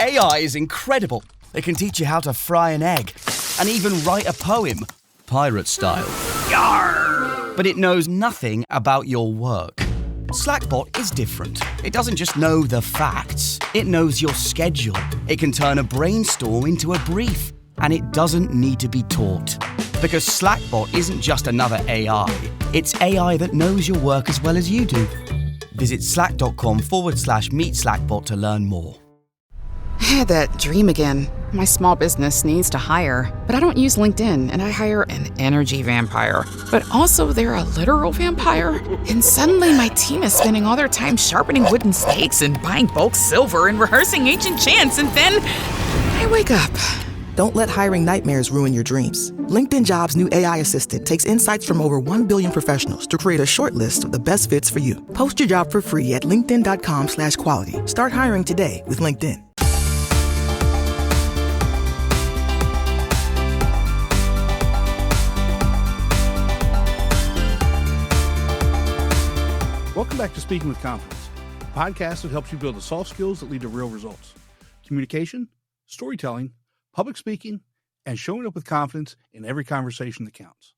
AI is incredible. It can teach you how to fry an egg and even write a poem, pirate style. Yarr! But it knows nothing about your work. Slackbot is different. It doesn't just know the facts. It knows your schedule. It can turn a brainstorm into a brief. And it doesn't need to be taught. Because Slackbot isn't just another AI. It's AI that knows your work as well as you do. Visit slack.com/meet Slackbot to learn more. I had that dream again. My small business needs to hire, but I don't use LinkedIn, and I hire an energy vampire. But also they're a literal vampire. And suddenly my team is spending all their time sharpening wooden stakes and buying bulk silver and rehearsing ancient chants, and then I wake up. Don't let hiring nightmares ruin your dreams. LinkedIn Jobs' new AI assistant takes insights from over 1 billion professionals to create a short list of the best fits for you. Post your job for free at linkedin.com/quality. Start hiring today with LinkedIn. Welcome back to Speaking with Confidence, a podcast that helps you build the soft skills that lead to real results. Communication, storytelling, public speaking, and showing up with confidence in every conversation that counts.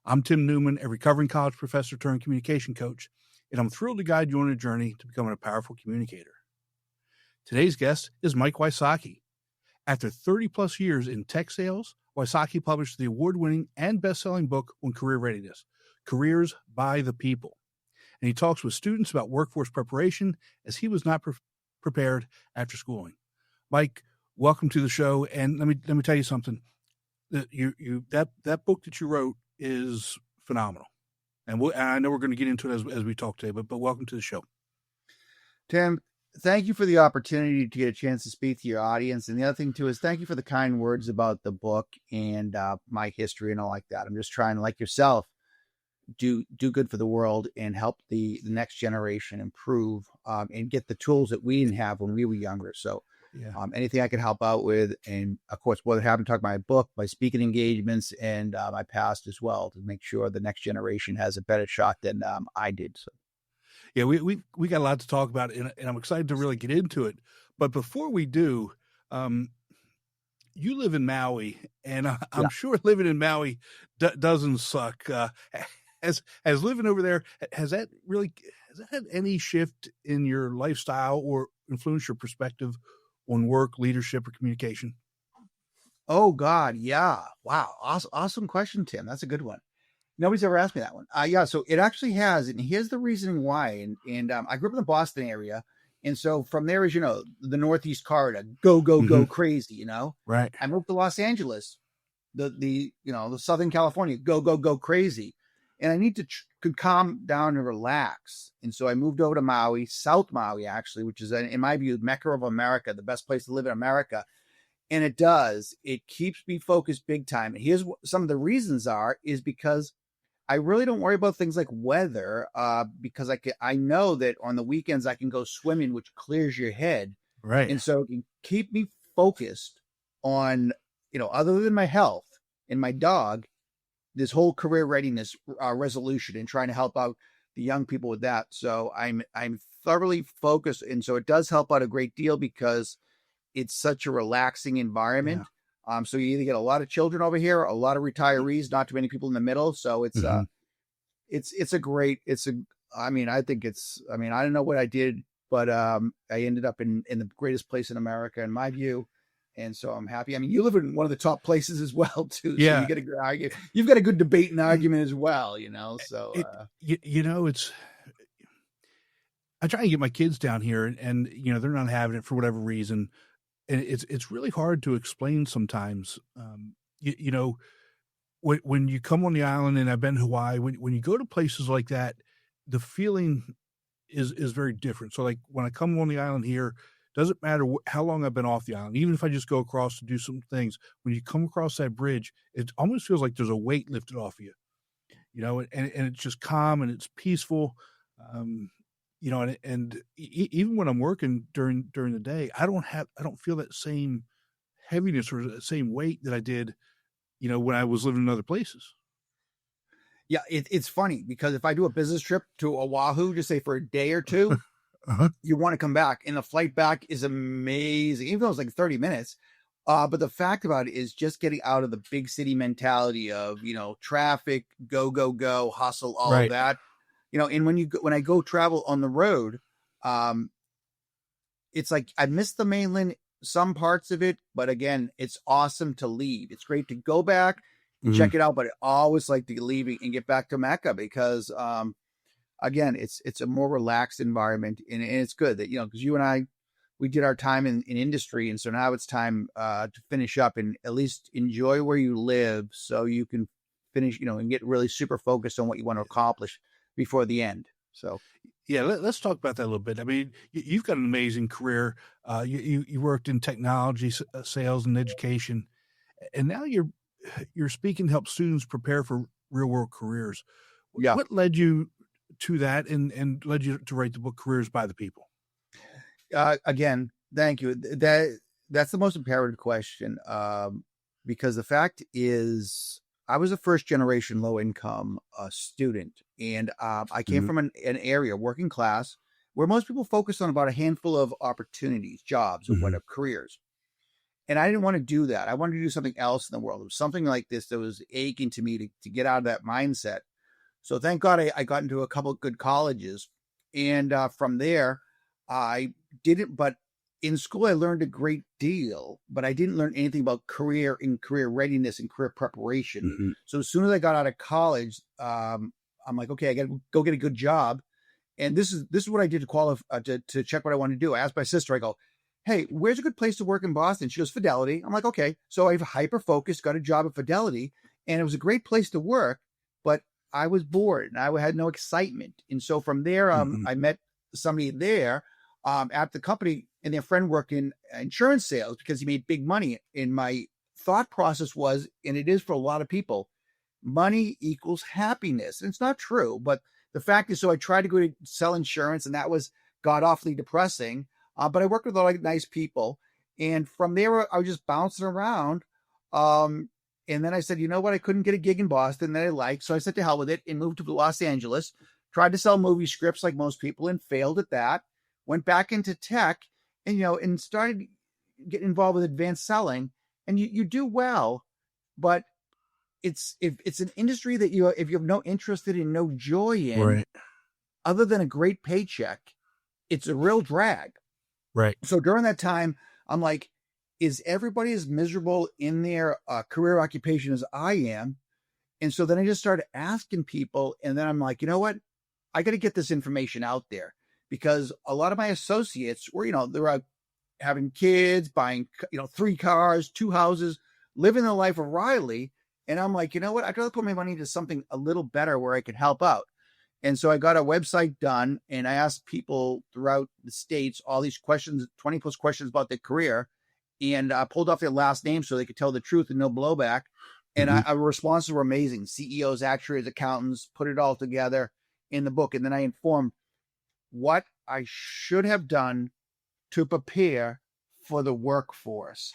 I'm Tim Newman, a recovering college professor turned communication coach, and I'm thrilled to guide you on a journey to becoming a powerful communicator. Today's guest is Mike Wysocki. After 30-plus years in tech sales, Wysocki published the award-winning and best-selling book on career readiness, Careers by the People. And he talks with students about workforce preparation as he was not prepared after schooling. Mike, welcome to the show, and let me tell you something. That book that you wrote is phenomenal, and I know we're going to get into it as we talk today. But welcome to the show, Tim. Thank you for the opportunity to get a chance to speak to your audience, and the other thing too is thank you for the kind words about the book and my history and all like that. I'm just trying, like yourself, do good for the world and help the next generation improve and get the tools that we didn't have when we were younger. So. Yeah. Anything I can help out with, and of course, whether having to talk about my book, my speaking engagements, and my past as well, to make sure the next generation has a better shot than I did. So, yeah, we got a lot to talk about, and I'm excited to really get into it. But before we do, you live in Maui, and I'm sure living in Maui doesn't suck. As living over there, has that had any shift in your lifestyle or influence your perspective on work, leadership, or communication? Oh God. Yeah. Wow. Awesome question, Tim. That's a good one. Nobody's ever asked me that one. Yeah. So it actually has. And here's the reasoning why. And I grew up in the Boston area. And so from there, as you know, the Northeast corridor, go crazy, right. I moved to Los Angeles, the Southern California, go crazy. And I need to could calm down and relax. And so I moved over to Maui, South Maui, actually, which is, in my view, Mecca of America, the best place to live in America. And it keeps me focused big time. And here's what some of the reasons is because I really don't worry about things like weather, because I know that on the weekends I can go swimming, which clears your head. Right. And so it can keep me focused on, other than my health and my dog, this whole career readiness resolution and trying to help out the young people with that. So I'm thoroughly focused. And so it does help out a great deal because it's such a relaxing environment. Yeah. So you either get a lot of children over here, a lot of retirees, not too many people in the middle. So it's, I don't know what I did, but I ended up in the greatest place in America, in my view. And so I'm happy. I mean, you live in one of the top places as well, too. So yeah. You get a good argument. You've got a good debate and argument as well, So, I try to get my kids down here and they're not having it for whatever reason. And it's really hard to explain sometimes. When you come on the island, and I've been to Hawaii, when you go to places like that, the feeling is very different. So like when I come on the island here, doesn't matter how long I've been off the island, even if I just go across to do some things, when you come across that bridge, it almost feels like there's a weight lifted off of you, and it's just calm and it's peaceful. And even when I'm working during the day, I don't feel that same heaviness or that same weight that I did, when I was living in other places. Yeah. It's funny because if I do a business trip to Oahu, just say for a day or two, you want to come back. And the flight back is amazing, even though it's like 30 minutes. But the fact about it is just getting out of the big city mentality of, traffic, go, go, go, hustle, all of that. And when I go travel on the road, it's like I miss the mainland, some parts of it, but again, it's awesome to leave. It's great to go back and check it out, but I always like to leave and get back to Mecca because, again, it's a more relaxed environment, and it's good that, because you and I, we did our time in industry. And so now it's time to finish up and at least enjoy where you live so you can finish, and get really super focused on what you want to accomplish before the end. So, yeah, let's talk about that a little bit. I mean, you've got an amazing career. You worked in technology, sales, and education, and now you're speaking to help students prepare for real world careers. Yeah. What led you to that and led you to write the book Careers by the People? Again, thank you. That's the most imperative question, because the fact is, I was a first generation low income student, and I came from an area, working class, where most people focus on about a handful of opportunities, jobs, or whatever, careers. And I didn't want to do that. I wanted to do something else in the world. It was something like this that was aching to me to get out of that mindset. So thank God I got into a couple of good colleges, and from there, I didn't, but in school, I learned a great deal, but I didn't learn anything about career readiness and career preparation. So as soon as I got out of college, I'm like, okay, I got to go get a good job. And this is what I did to qualify, to check what I wanted to do. I asked my sister, I go, hey, where's a good place to work in Boston? She goes, Fidelity. I'm like, okay. So I've hyper-focused, got a job at Fidelity, and it was a great place to work, but I was bored and I had no excitement. And so from there, I met somebody there at the company, and their friend worked in insurance sales because he made big money. And my thought process was, and it is for a lot of people, money equals happiness. And it's not true, but the fact is, so I tried to go to sell insurance, and that was god awfully depressing. But I worked with a lot of nice people. And from there, I was just bouncing around. And then I said, you know what? I couldn't get a gig in Boston that I liked. So I said to hell with it and moved to Los Angeles, tried to sell movie scripts like most people and failed at that. Went back into tech and, and started getting involved with advanced selling. And you do well, but it's an industry that if you have no interest in, no joy in, other than a great paycheck, it's a real drag. Right. So during that time, I'm like, is everybody as miserable in their career occupation as I am? And so then I just started asking people, and then I'm like, you know what? I got to get this information out there, because a lot of my associates were, they're out having kids, buying, 3 cars, 2 houses, living the life of Riley. And I'm like, you know what? I'd rather put my money into something a little better where I could help out. And so I got a website done, and I asked people throughout the States all these questions, 20 plus questions about their career, and I pulled off their last name so they could tell the truth and no blowback. And our responses were amazing. CEOs, actuaries, accountants, put it all together in the book. And then I informed what I should have done to prepare for the workforce.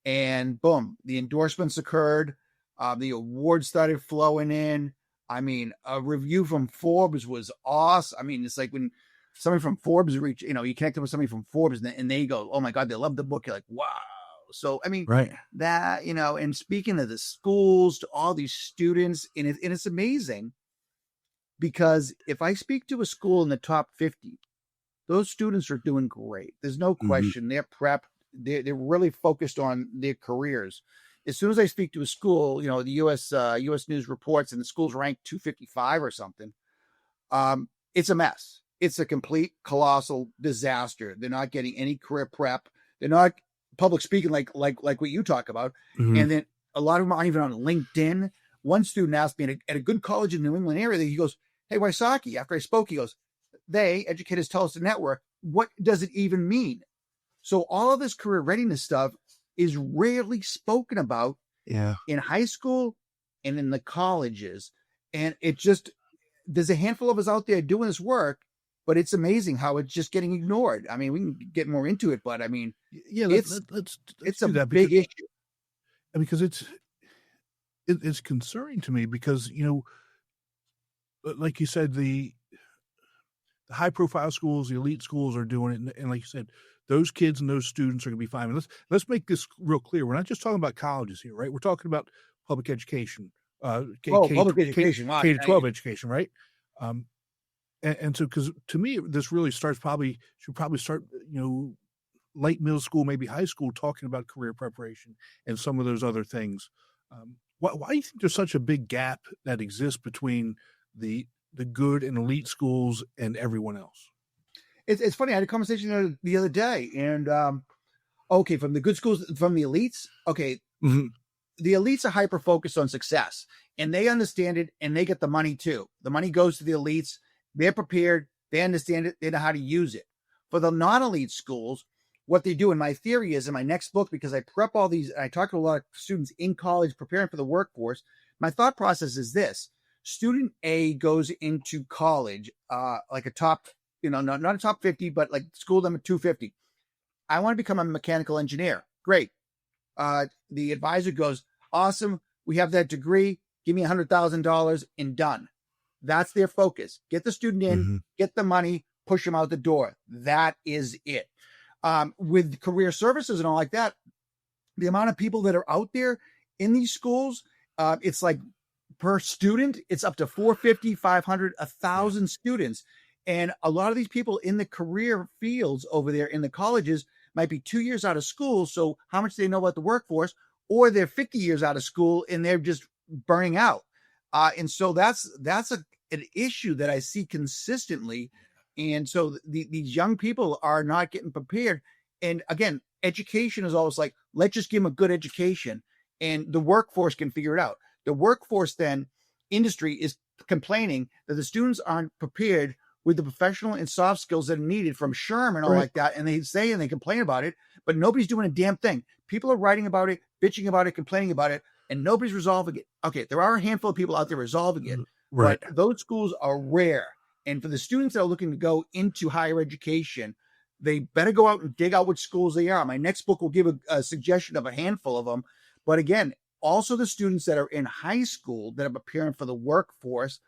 And boom, the endorsements occurred. The awards started flowing in. I mean, a review from Forbes was awesome. I mean, it's like when somebody from Forbes reach, you connect with somebody from Forbes and they go, oh my God, they love the book. You're like, wow. So, I mean, that, and speaking of the schools to all these students, and it's amazing, because if I speak to a school in the top 50, those students are doing great. There's no question. They're prepped. They're really focused on their careers. As soon as I speak to a school, the U.S. News reports, and the school's ranked 255 or something, it's a mess. It's a complete colossal disaster. They're not getting any career prep. They're not public speaking like what you talk about. And then a lot of them aren't even on LinkedIn. One student asked me at a good college in the New England area, he goes, hey, Wysocki, after I spoke, he goes, they, educators, tell us the network, what does it even mean? So all of this career readiness stuff is rarely spoken about in high school and in the colleges. And it just, there's a handful of us out there doing this work, but it's amazing how it's just getting ignored. I mean, we can get more into it, but I mean, let's it's a big issue. Because it's concerning to me because, like you said, the high profile schools, the elite schools are doing it. And like you said, those kids and those students are going to be fine. And let's make this real clear. We're not just talking about colleges here, right? We're talking about public education, Public education. Wow. K to 12 education, right? And so, because to me, this really should probably start, late middle school, maybe high school, talking about career preparation and some of those other things. Why do you think there's such a big gap that exists between the good and elite schools and everyone else? It's funny. I had a conversation the other day, and okay, from the good schools, from the elites, okay, Mm-hmm. the elites are hyper focused on success, and they understand it, and they get the money too. The money goes to the elites. They're prepared. They understand it. They know how to use it. For the non-elite schools, what they do, and my theory is in my next book, because I prep all these, I talk to a lot of students in college preparing for the workforce. My thought process is this: student A goes into college, like a top, not a top 50, but like school number 250. I want to become a mechanical engineer. Great. The advisor goes, awesome. We have that degree. Give me $100,000 and done. That's their focus. Get the student in, get the money, push them out the door. That is it. With career services and all like that, the amount of people that are out there in these schools, it's like per student, it's up to 450, 500, 1,000 students. And a lot of these people in the career fields over there in the colleges might be 2 years out of school. So how much do they know about the workforce? Or they're 50 years out of school and they're just burning out. And so that's an issue that I see consistently. And so these young people are not getting prepared. And again, education is always like, let's just give them a good education and the workforce can figure it out. The workforce then, industry is complaining that the students aren't prepared with the professional and soft skills that are needed from SHRM and all like that. And they say, and they complain about it, but nobody's doing a damn thing. People are writing about it, bitching about it, complaining about it, and nobody's resolving it. Okay, there are a handful of people out there resolving it, but those schools are rare. And for the students that are looking to go into higher education, they better go out and dig out which schools they are. My next book will give a suggestion of a handful of them. But again, also the students that are in high school that are preparing for the workforce,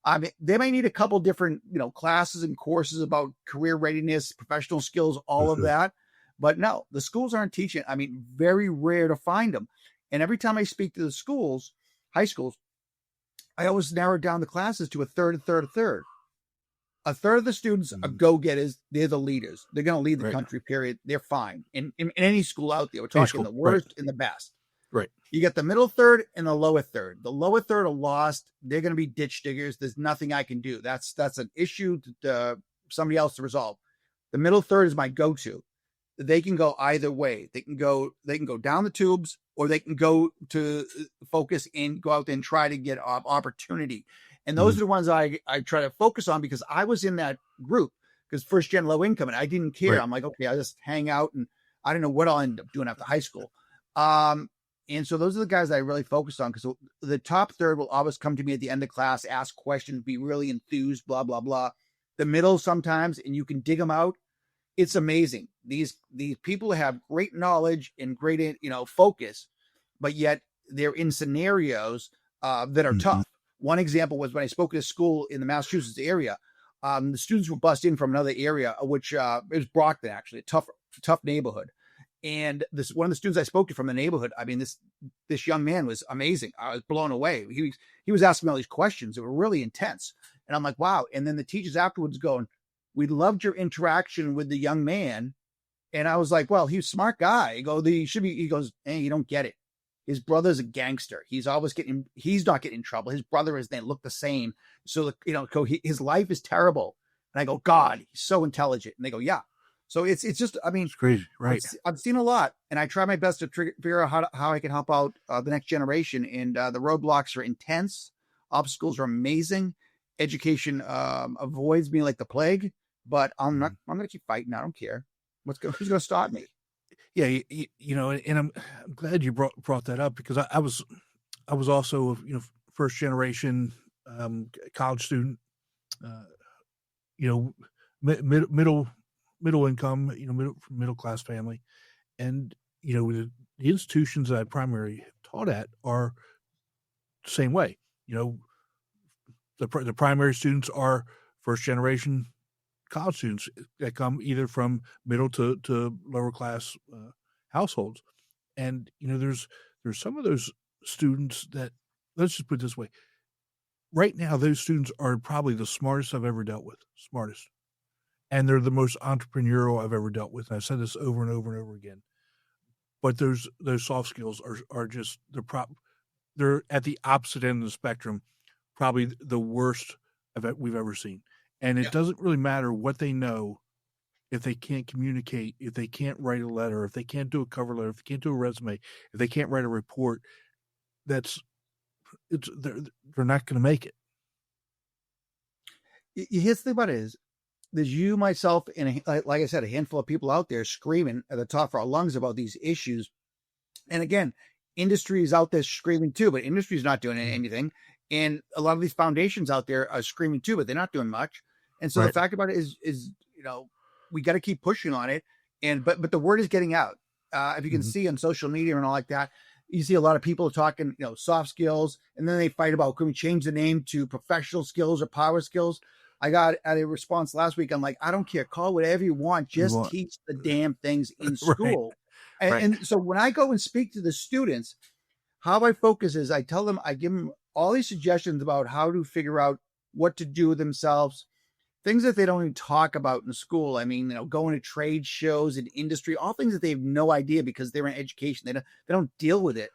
I mean, they may need a couple different, classes and courses about career readiness, professional skills, all of that. But no, the schools aren't teaching. I mean, very rare to find them. And every time I speak to the schools, high schools, I always narrow down the classes to a third. A third of the students are go-getters. They're the leaders. They're going to lead the country, period. They're fine. In any school out there, we're talking the worst and the best. Right. You get the middle third and the lower third. The lower third are lost. They're going to be ditch diggers. There's nothing I can do. That's an issue to somebody else to resolve. The middle third is my go-to. They can go either way. They can go down the tubes, or they can go to focus and go out there and try to get opportunity. And those are the ones I try to focus on, because I was in that group, because first gen low income, and I didn't care. I'm like, okay, I'll just hang out, and I don't know what I'll end up doing after high school. And so those are the guys that I really focus on, because the top third will always come to me at the end of class, ask questions, be really enthused, blah, blah, blah. The middle sometimes, and you can dig them out. It's amazing. These people have great knowledge and great, focus, but yet they're in scenarios that are tough. One example was when I spoke at a school in the Massachusetts area. The students were bussed in from another area, which it was Brockton, actually, a tough neighborhood. And one of the students I spoke to from the neighborhood, I mean, this young man was amazing. I was blown away. He was asking me all these questions that were really intense. And I'm like, wow. And then the teachers afterwards going, we loved your interaction with the young man. And I was like, well, he's a smart guy. He goes, hey, you don't get it. His brother's a gangster. He's not getting in trouble. His brother is, they look the same. So, his life is terrible. And I go, God, he's so intelligent. And they go, yeah. So it's just, I mean, it's crazy, right? I've seen a lot, and I try my best to figure out how I can help out the next generation. And the roadblocks are intense. Obstacles are amazing. Education avoids me like the plague, but I'm going to keep fighting. I don't care. Who's going to stop me? Yeah. And I'm glad you brought that up, because I was also, first generation college student, middle income, middle class family. And, the institutions that I primarily taught at are the same way. The primary students are first generation college students that come either from middle to lower class households. And, there's some of those students that, let's just put it this way. Right now, those students are probably the smartest I've ever dealt with, smartest. And they're the most entrepreneurial I've ever dealt with. And I've said this over and over and over again. But those soft skills are just, they're at the opposite end of the spectrum, probably the worst we've ever seen. And it doesn't really matter what they know if they can't communicate, if they can't write a letter, if they can't do a cover letter, if they can't do a resume, if they can't write a report. They're not going to make it. Here's the thing about it is, there's you, myself, and like I said, a handful of people out there screaming at the top of our lungs about these issues. And again, industry is out there screaming too, but industry is not doing anything. And a lot of these foundations out there are screaming too, but they're not doing much. And so the fact about it is, we got to keep pushing on it. And but the word is getting out. If you can see on social media and all like that, you see a lot of people talking, soft skills, and then they fight about, can we change the name to professional skills or power skills? I got at a response last week. I'm like, I don't care. Call whatever you want. Just teach the damn things in school. And so when I go and speak to the students, how I focus is I tell them, I give them all these suggestions about how to figure out what to do with themselves, things that they don't even talk about in school. I mean, going to trade shows and industry, all things that they have no idea because they're in education. They don't deal with it.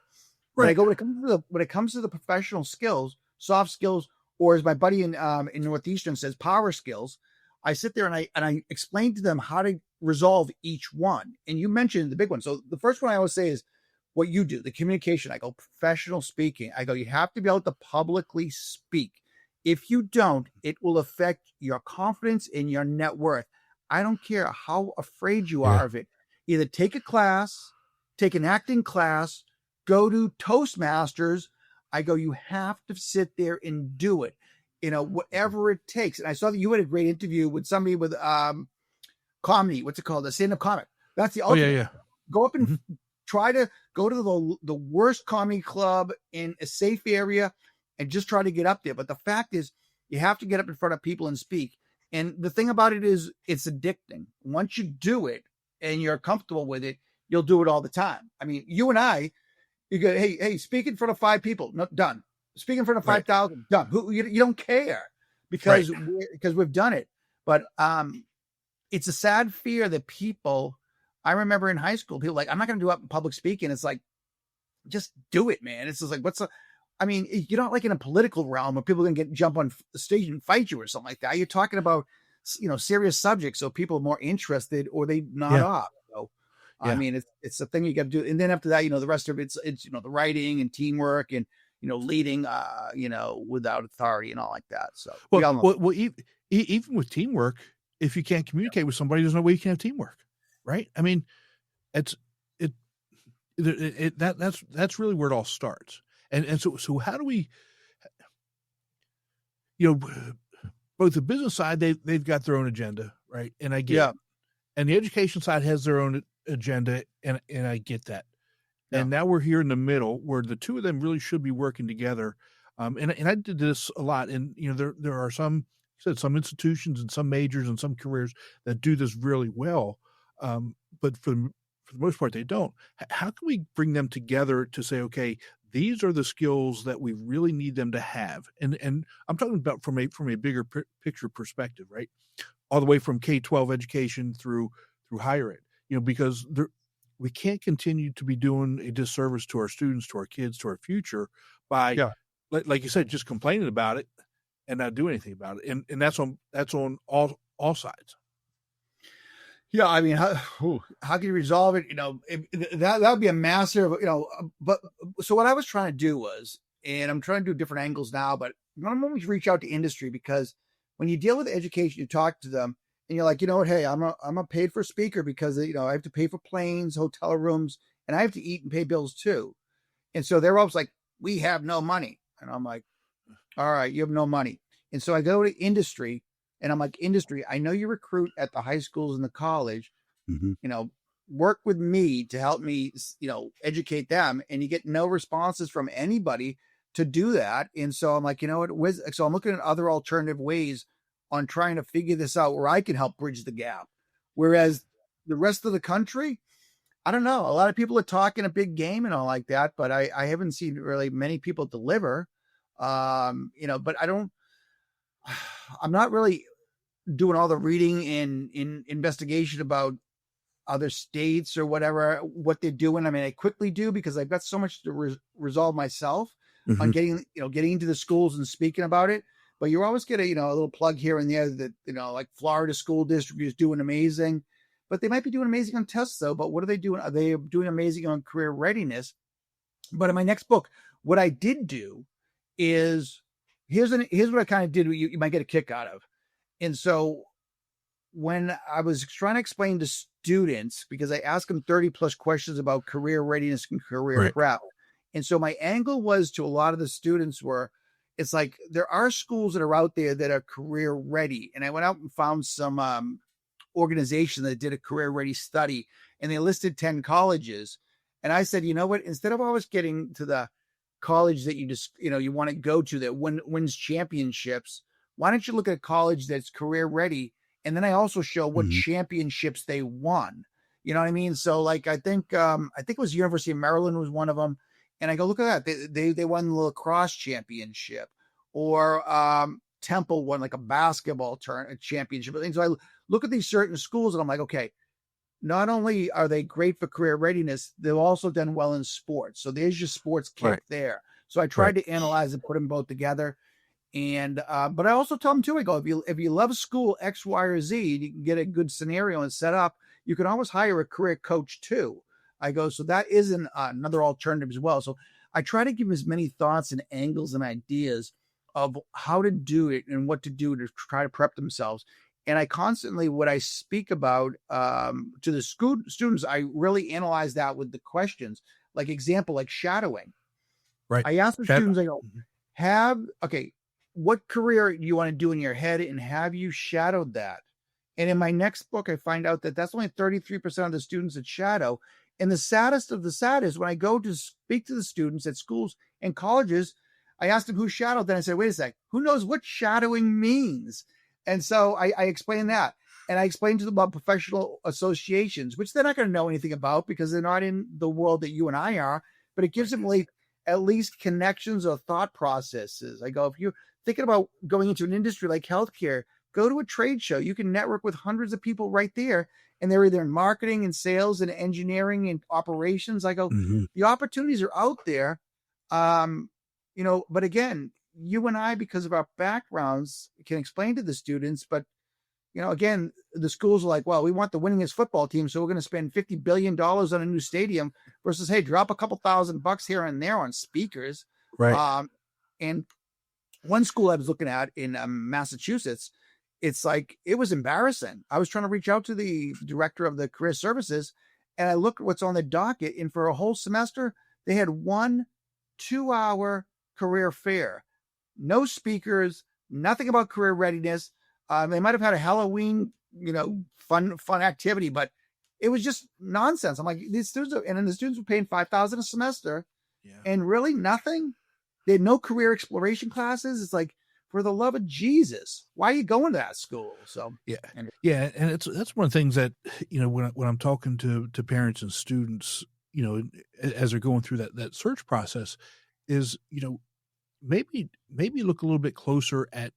But I go, when it comes to the professional skills, soft skills, or as my buddy in Northeastern says, power skills, I sit there and I explain to them how to resolve each one. And you mentioned the big one. So the first one I always say is what you do, the communication. I go, professional speaking. I go, you have to be able to publicly speak. If you don't, it will affect your confidence and your net worth. I don't care how afraid you are of it. Either take a class, take an acting class, go to Toastmasters. I go, you have to sit there and do it, whatever it takes. And I saw that you had a great interview with somebody with comedy. What's it called? A stand-up comic. That's the ultimate. Go up and try to go to the worst comedy club in a safe area and just try to get up there. But the fact is, you have to get up in front of people and speak. And the thing about it is, it's addicting. Once you do it and you're comfortable with it, you'll do it all the time. I mean, you and I, you go, hey, speak in front of 5 people. No, done. Speak in front of 5,000. Done. You don't care because we've done it. But it's a sad fear that people, I remember in high school, people like, I'm not going to do up in public speaking. It's like, just do it, man. It's just like, you're not like in a political realm where people are going to jump on the stage and fight you or something like that. You're talking about, serious subjects. So people are more interested or they nod off. So, I mean, it's a thing you got to do. And then after that, the rest of it's the writing and teamwork and, leading, without authority and all like that. So, even with teamwork, if you can't communicate with somebody, there's no way you can have teamwork. Right. I mean, that's really where it all starts. And so how do we, both the business side, they've got their own agenda, right? And I get it. And the education side has their own agenda, and I get that. Yeah. And now we're here in the middle where the two of them really should be working together. And I did this a lot. And, there are some institutions and some majors and some careers that do this really well. But for the most part, they don't. How can we bring them together to say, okay, these are the skills that we really need them to have? And I'm talking about from a bigger picture perspective, right? All the way from K-12 education through higher ed, because we can't continue to be doing a disservice to our students, to our kids, to our future by, like you said, just complaining about it and not doing anything about it. And that's on all sides. Yeah, I mean, how can you resolve it? That would be a massive, but so what I was trying to do was, and I'm trying to do different angles now, but I'm always reach out to industry because when you deal with education, you talk to them and you're like, hey, I'm a paid for speaker because, I have to pay for planes, hotel rooms, and I have to eat and pay bills too. And so they're always like, we have no money. And I'm like, all right, you have no money. And so I go to industry. And I'm like, industry, I know you recruit at the high schools and the college, work with me to help me, educate them. And you get no responses from anybody to do that. And so I'm like, what? So I'm looking at other alternative ways on trying to figure this out where I can help bridge the gap. Whereas the rest of the country, I don't know. A lot of people are talking a big game and all like that, but I haven't seen really many people deliver. But I'm not really doing all the reading in investigation about other states or whatever, what they're doing. I mean, I quickly do because I've got so much to resolve myself on getting into the schools and speaking about it. But you always get a little plug here and there that, like Florida school district is doing amazing, but they might be doing amazing on tests though. But what are they doing? Are they doing amazing on career readiness? But in my next book, what I did do is here's what I kind of did. You might get a kick out of. And so when I was trying to explain to students, because I asked them 30 plus questions about career readiness and career prep. And so my angle was to a lot of the students it's like, there are schools that are out there that are career ready. And I went out and found some organization that did a career ready study, and they listed 10 colleges. And I said, you know what, instead of always getting to the college that you just, you want to go to that wins championships, why don't you look at a college that's career ready? And then I also show what championships they won. You know what I mean? So like, I think it was University of Maryland was one of them. And I go, look at that. They won the lacrosse championship, or Temple won like a basketball championship. And so I look at these certain schools and I'm like, okay, not only are they great for career readiness, they've also done well in sports. So there's your sports kick there. So I tried to analyze and put them both together. And, but I also tell them too, I go, if you love school X, Y, or Z, you can get a good scenario and set up, you can always hire a career coach too. I go, so that is another alternative as well. So I try to give as many thoughts and angles and ideas of how to do it and what to do to try to prep themselves. And I constantly, what I speak about to the students, I really analyze that with the questions, like example, like shadowing. Right. I ask the students, I go, what career do you want to do in your head, and have you shadowed that? And in my next book, I find out that that's only 33% of the students that shadow. And the saddest of the sad is when I go to speak to the students at schools and colleges, I asked them who shadowed. Then I said, wait a sec, who knows what shadowing means? And so I explained that. And I explained to them about professional associations, which they're not going to know anything about because they're not in the world that you and I are, but it gives them at least connections or thought processes. I go, if you're thinking about going into an industry like healthcare, go to a trade show. You can network with hundreds of people right there. And they're either in marketing and sales and engineering and operations. I go, the opportunities are out there. But again, you and I, because of our backgrounds, can explain to the students, but again, the schools are like, well, we want the winningest football team, so we're going to spend $50 billion on a new stadium versus, hey, drop a couple $1,000 here and there on speakers. Right. And one school I was looking at in Massachusetts, it's like, it was embarrassing. I was trying to reach out to the director of the career services, and I looked at what's on the docket, and for a whole semester, they had 1 2-hour career fair. No speakers, nothing about career readiness. They might have had a Halloween, fun activity, but it was just nonsense. I'm like, these students and then the students were paying $5,000 a semester, and really nothing. They had no career exploration classes. It's like, for the love of Jesus, why are you going to that school? So and that's one of the things that when I'm talking to parents and students, as they're going through that search process, is maybe look a little bit closer at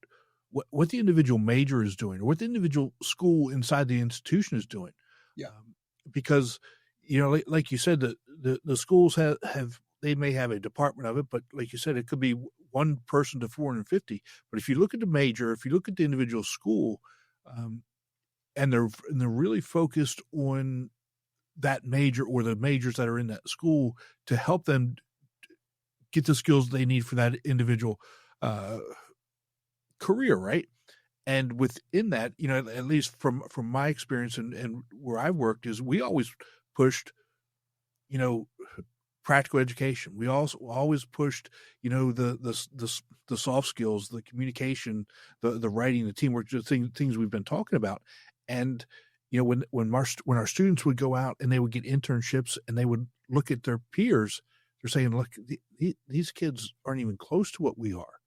what the individual major is doing, or what the individual school inside the institution is doing. Because like you said, the schools have they may have a department of it, but like you said, it could be one person to 450. But if you look at the major, if you look at the individual school, and they're really focused on that major or the majors that are in that school to help them get the skills they need for that individual career, right? And within that, at least from my experience and where I worked, is we always pushed, practical education. We also always pushed, the soft skills, the communication, the writing, the teamwork, the things we've been talking about. And when our students would go out and they would get internships and they would look at their peers, they're saying, look, these kids aren't even close to what we are.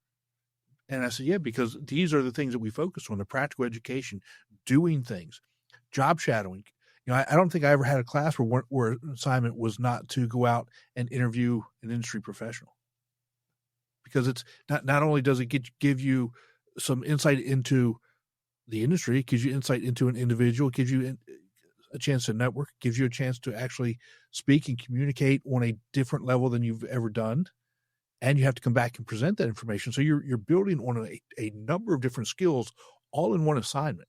And I said, yeah, because these are the things that we focus on, the practical education, doing things, job shadowing. I don't think I ever had a class where an assignment was not to go out and interview an industry professional. Because it's not only does it give you some insight into the industry, it gives you insight into an individual, it gives you a chance to network, it gives you a chance to actually speak and communicate on a different level than you've ever done. And you have to come back and present that information. So you're building on a number of different skills all in one assignment.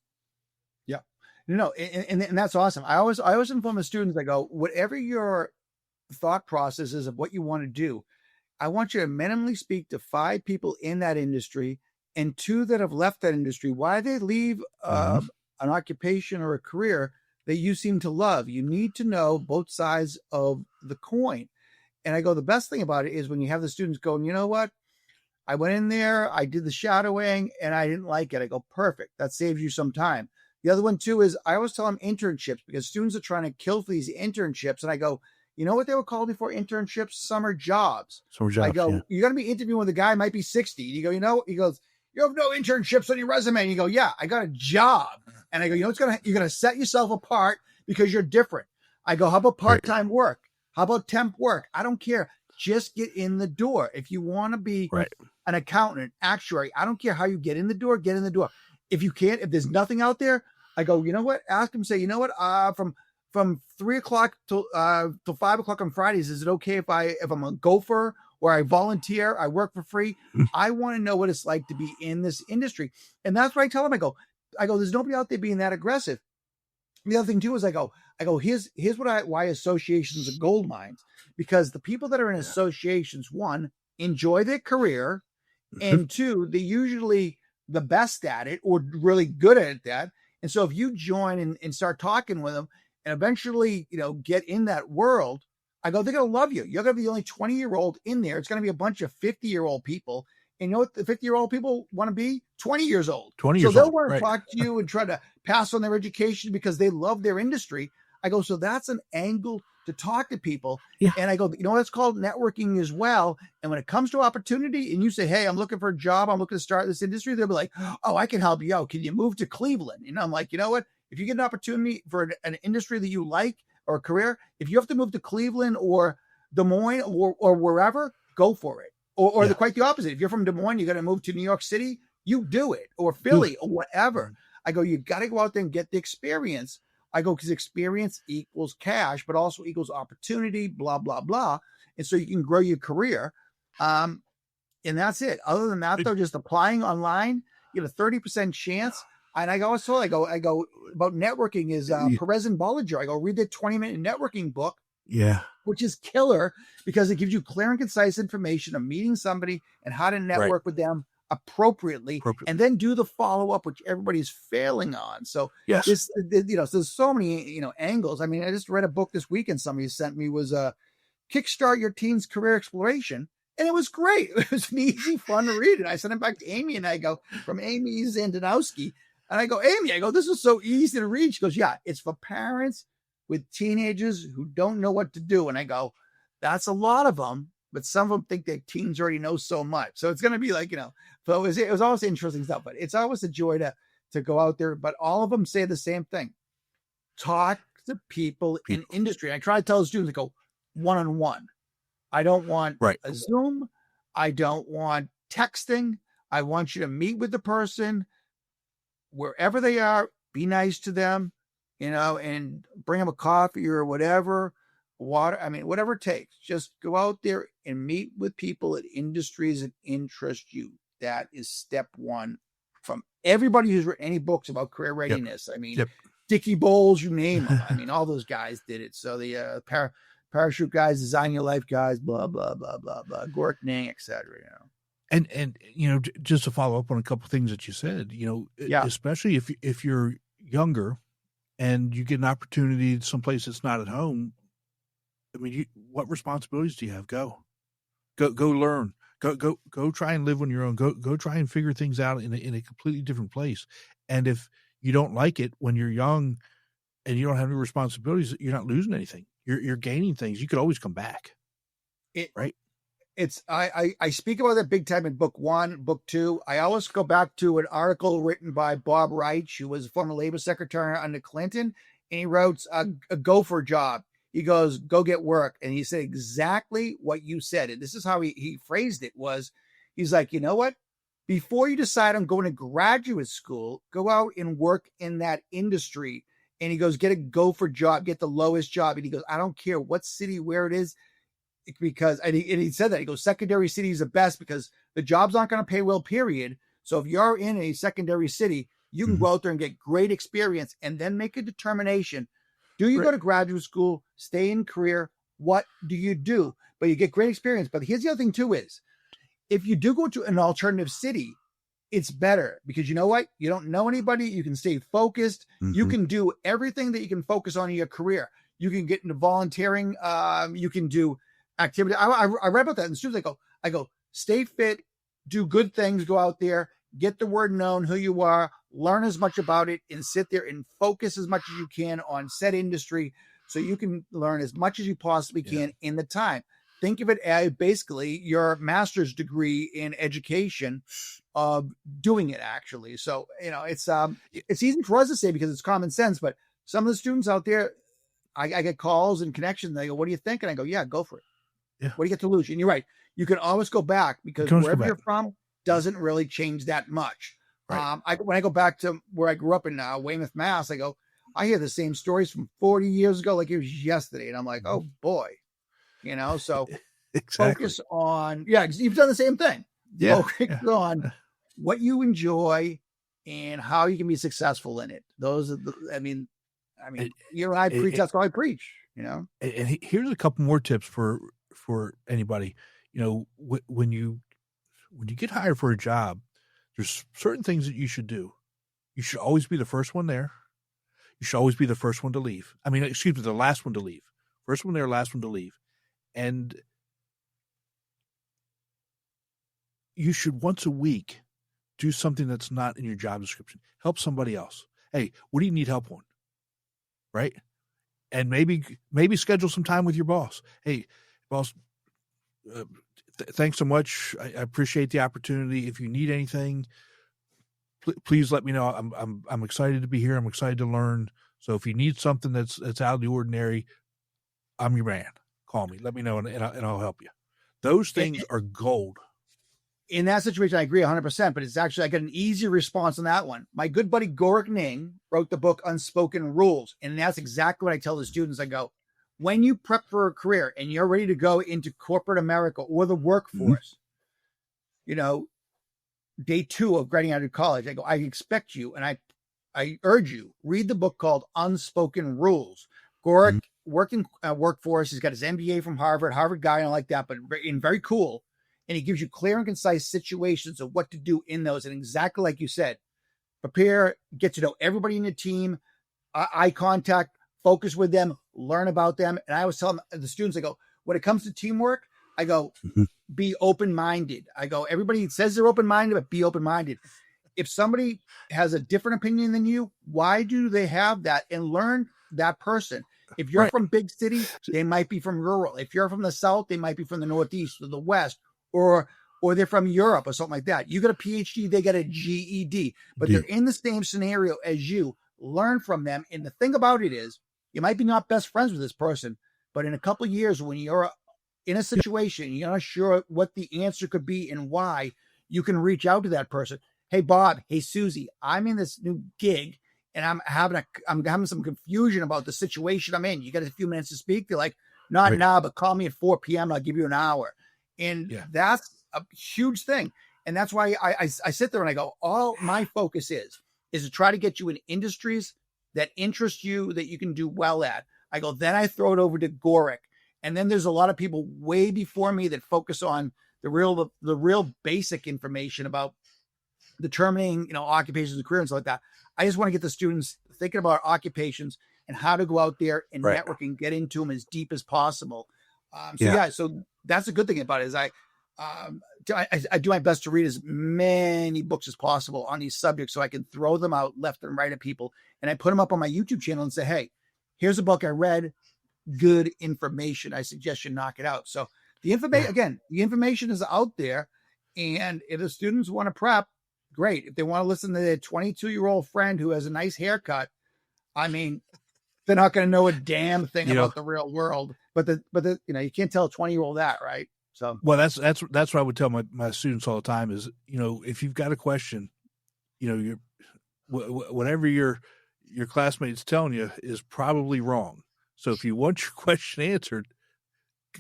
Yeah. And that's awesome. I always inform the students, I go, whatever your thought process is of what you want to do, I want you to minimally speak to 5 people in that industry and 2 that have left that industry. Why they leave an occupation or a career that you seem to love. You need to know both sides of the coin. And I go, the best thing about it is when you have the students going, you know what? I went in there, I did the shadowing, and I didn't like it. I go, perfect. That saves you some time. The other one, too, is I always tell them internships because students are trying to kill for these internships. And I go, you know what they were called before internships? Summer jobs. I go, You're going to be interviewing with a guy who might be 60. You go, he goes, you have no internships on your resume. And you go, yeah, I got a job. And I go, you're going to set yourself apart because you're different. I go, how about part-time work? How about temp work? I don't care. Just get in the door. If you want to be an accountant, actuary, I don't care how you get in the door, get in the door. If you can't, if there's nothing out there, I go, you know what? Ask them, say, you know what? From 3:00 till 5:00 on Fridays, is it okay if I'm a gopher or I volunteer, I work for free? I want to know what it's like to be in this industry. And that's what I tell them. I go, there's nobody out there being that aggressive. The other thing too is I go, here's why associations are gold mines, because the people that are in associations, 1, enjoy their career, and 2, they're usually the best at it or really good at that. And so if you join and start talking with them and eventually, get in that world, I go, they're going to love you. You're going to be the only 20-year-old in there. It's going to be a bunch of 50-year-old people. And you know what the 50-year-old people want to be? 20 years old. 20 years old. So they'll want to talk to you and try to pass on their education because they love their industry. I go, so that's an angle to talk to people. Yeah. And I go, that's called networking as well. And when it comes to opportunity and you say, hey, I'm looking for a job, I'm looking to start this industry, they'll be like, oh, I can help you out. Can you move to Cleveland? I'm like, you know what? If you get an opportunity for an industry that you like or a career, if you have to move to Cleveland or Des Moines or wherever, go for it. Or quite the opposite. If you're from Des Moines, you got to move to New York City, you do it, or Philly or whatever. I go, you got to go out there and get the experience. I go, because experience equals cash, but also equals opportunity, blah, blah, blah. And so you can grow your career. And that's it. Other than that, though, just applying online, you get a 30% chance. And I always told, I go about networking is Perez and Bollinger. I go, read the 20-minute networking book. Yeah. Which is killer because it gives you clear and concise information of meeting somebody and how to network with them appropriately, and then do the follow-up, which everybody's failing on. So yes, so there's so many, angles. I mean, I just read a book this weekend somebody sent me was Kickstart Your Teen's Career Exploration. And it was great. It was an easy, fun to read. And I sent it back to Amy and I go, from Amy Zandanowski. And I go, Amy, this is so easy to read. She goes, yeah, it's for parents with teenagers who don't know what to do. And I go, that's a lot of them, but some of them think their teens already know so much. So it's going to be like, so it was always interesting stuff, but it's always a joy to go out there. But all of them say the same thing. Talk to people in industry. I try to tell the students, I go, one-on-one. I don't want a Zoom. I don't want texting. I want you to meet with the person wherever they are, be nice to them, and bring them a coffee or whatever, water. I mean, whatever it takes. Just go out there and meet with people at industries that interest you. That is step 1 from everybody who's written any books about career readiness. I mean, Dickie Bowles, you name them. I mean, all those guys did it. So the parachute guys, design your life guys, blah, blah, blah, blah, blah, Gortning, etc. And just to follow up on a couple of things that you said, especially if you're younger and you get an opportunity someplace that's not at home, I mean, what responsibilities do you have? Go learn, go try and live on your own, go try and figure things out in a completely different place. And if you don't like it when you're young and you don't have any responsibilities, you're not losing anything. You're gaining things. You could always come back. Right. I speak about that big time in book 1, book 2. I always go back to an article written by Bob Reich, who was a former labor secretary under Clinton, and he wrote a go for job. He goes, go get work. And he said exactly what you said. And this is how he phrased it was, he's like, you know what? Before you decide on going to graduate school, go out and work in that industry. And he goes, get a go for job, get the lowest job. And he goes, I don't care what city, where it is. Because and he said that he goes, secondary city is the best because the job's not going to pay well, period. So if you're in a secondary city, you can go out there and get great experience and then make a determination. Do you go to graduate school, stay in career? What do you do? But you get great experience. But here's the other thing too is if you do go to an alternative city, it's better because you know what? You don't know anybody. You can stay focused. You can do everything that you can focus on in your career. You can get into volunteering. You can do activity. I read about that in the students. I go, stay fit, do good things, go out there, get the word known, who you are, learn as much about it, and sit there and focus as much as you can on said industry so you can learn as much as you possibly can in the time. Think of it as basically your master's degree in education of doing it actually. So, it's easy for us to say because it's common sense, but some of the students out there, I get calls and connections. They go, what do you think? And I go, yeah, go for it. Yeah. What do you get to lose? And you're right. You can always go back because wherever you're from doesn't really change that much. Right. When I go back to where I grew up in Weymouth, Mass, I hear the same stories from 40 years ago like it was yesterday. And I'm like, oh boy, so focus on, you've done the same thing. Yeah. Focus on what you enjoy and how you can be successful in it. Those are I preach, that's all I preach, And here's a couple more tips for anybody. When you get hired for a job, there's certain things that you should do. You should always be the first one there. You should always be the first one to leave. The last one to leave. First one there, last one to leave. And you should once a week do something that's not in your job description. Help somebody else. Hey, what do you need help on? Right? And maybe schedule some time with your boss. Hey, boss, thanks so much. I appreciate the opportunity. If you need anything, please let me know. I'm excited to be here. I'm excited to learn. So if you need something that's out of the ordinary, I'm your man. Call me. Let me know, and I'll help you. Those things are gold. In that situation, I agree 100%, but it's actually, I got an easy response on that one. My good buddy Gorik Ning wrote the book Unspoken Rules. And that's exactly what I tell the students. I go, when you prep for a career and you're ready to go into corporate America or the workforce, day 2 of graduating out of college, I go, I expect you. And I urge you, read the book called Unspoken Rules. Gorik working workforce. He's got his MBA from Harvard guy, and like that, but very cool. And he gives you clear and concise situations of what to do in those. And exactly like you said, prepare, get to know everybody in the team, eye contact, focus with them, learn about them. And I always tell them, the students, I go, when it comes to teamwork, I go, be open-minded. I go, everybody says they're open-minded, but be open-minded. If somebody has a different opinion than you, why do they have that? And learn that person. If you're from big city, they might be from rural. If you're from the South, they might be from the Northeast or the West, or they're from Europe or something like that. You got a PhD, they got a GED, but they're in the same scenario as you. Learn from them. And the thing about it is, you might be not best friends with this person, but in a couple of years, when you're in a situation, you're not sure what the answer could be and why, you can reach out to that person. Hey, Bob. Hey, Susie. I'm in this new gig and I'm having some confusion about the situation I'm in. You got a few minutes to speak? They're like, not now, but call me at 4 p.m. and I'll give you an hour. And that's a huge thing. And that's why I sit there and I go, all my focus is to try to get you in industries that interest you, that you can do well at. I go, then I throw it over to Gorik. And then there's a lot of people way before me that focus on the real basic information about determining, occupations and career and stuff like that. I just want to get the students thinking about occupations and how to go out there and network and get into them as deep as possible. So that's a good thing about it is I do my best to read as many books as possible on these subjects so I can throw them out left and right at people. And I put them up on my YouTube channel and say, hey, here's a book I read, good information. I suggest you knock it out. So the information is out there. And if the students want to prep, great. If they want to listen to their 22-year-old friend who has a nice haircut, I mean, they're not going to know a damn thing about the real world. But you can't tell a 20-year-old that, right? So, well, that's what I would tell my students all the time is, if you've got a question, whatever your classmate's telling you is probably wrong. So if you want your question answered,